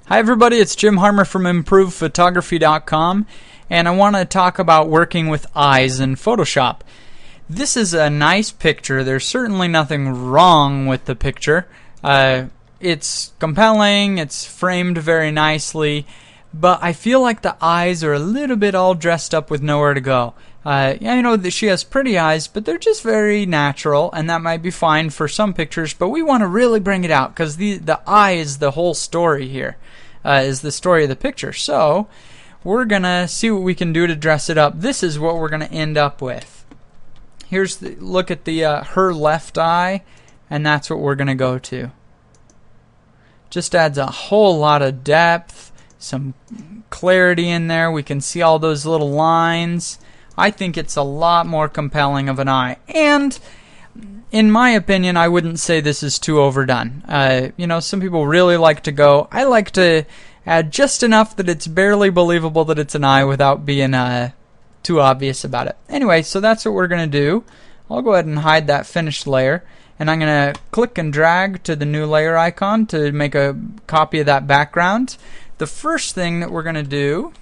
Hi everybody, it's Jim Harmer from ImprovePhotography.com, and I want to talk about working with eyes in Photoshop. This is a nice picture. There's certainly nothing wrong with the picture. It's compelling, it's framed very nicely, but I feel like the eyes are a little bit all dressed up with nowhere to go. You know that she has pretty eyes, but they're just very natural, and that might be fine for some pictures, but we want to really bring it out because the eye is the whole story here, is the story of the picture. So we're going to see what we can do to dress it up. This is what we're going to end up with. Here's look at the her left eye, and that's what we're going to go to. Just adds a whole lot of depth, some clarity in there. We can see all those little lines. I think it's a lot more compelling of an eye. And in my opinion, I wouldn't say this is too overdone. You know, some people really like to go. I like to add just enough that it's barely believable that it's an eye without being too obvious about it. Anyway, so that's what we're going to do. I'll go ahead and hide that finished layer. And I'm going to click and drag to the new layer icon to make a copy of that background. The first thing that we're going to do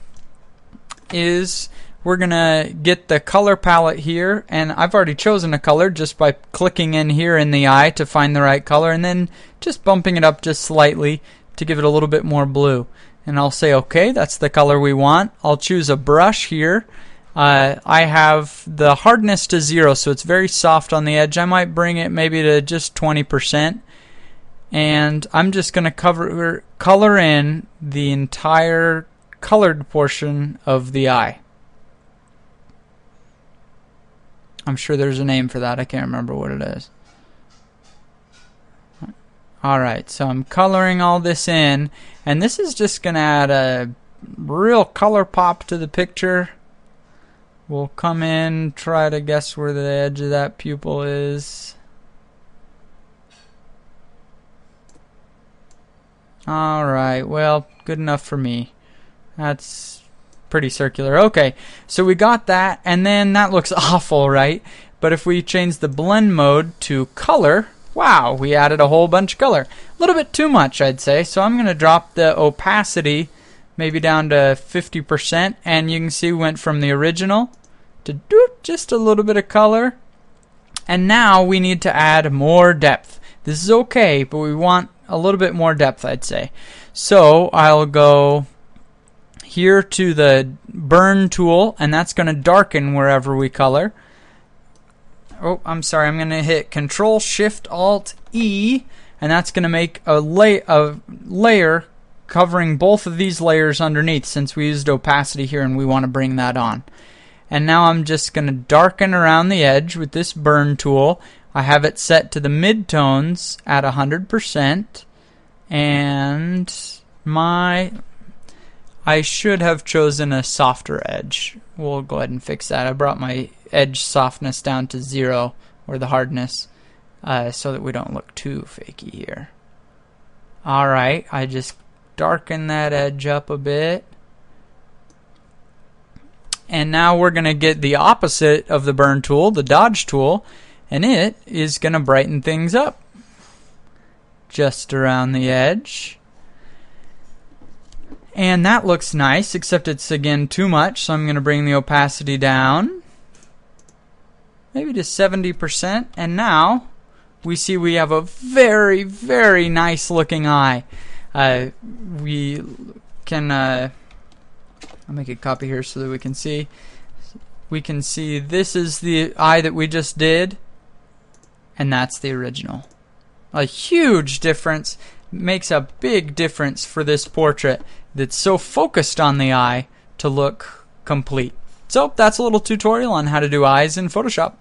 is we're going to get the color palette here, and I've already chosen a color just by clicking in here in the eye to find the right color, and then just bumping it up just slightly to give it a little bit more blue. And I'll say okay, that's the color we want. I'll choose a brush here. I have the hardness to 0, so it's very soft on the edge. I might bring it maybe to just 20%. And I'm just going to color in the entire colored portion of the eye. I'm sure there's a name for that. I can't remember what it is. Alright, so I'm coloring all this in, and this is just going to add a real color pop to the picture. We'll come in, try to guess where the edge of that pupil is. Alright, well, good enough for me. That's pretty circular. Okay, so we got that, and then that looks awful, right? But if we change the blend mode to color, wow, we added a whole bunch of color. A little bit too much, I'd say, so I'm going to drop the opacity maybe down to 50%, and you can see we went from the original to just a little bit of color, and now we need to add more depth. This is okay, but we want a little bit more depth, I'd say. So I'll go here to the burn tool, and that's going to darken wherever we color. Oh, I'm sorry, I'm going to hit Control Shift Alt E, and that's going to make a layer covering both of these layers underneath, since we used opacity here and we want to bring that on. And now I'm just going to darken around the edge with this burn tool. I have it set to the midtones at 100%, and I should have chosen a softer edge. We'll go ahead and fix that. I brought my edge softness down to 0, or the hardness, so that we don't look too fakey here. Alright, I just darken that edge up a bit. And now we're going to get the opposite of the burn tool, the dodge tool, and it is going to brighten things up just around the edge. And that looks nice, except it's again too much, so I'm going to bring the opacity down maybe to 70%, and now we see we have a very, very nice looking eye. We can I'll make a copy here so that we can see. We can see this is the eye that we just did, and that's the original. A huge difference. Makes a big difference for this portrait that's so focused on the eye to look complete. So that's a little tutorial on how to do eyes in Photoshop.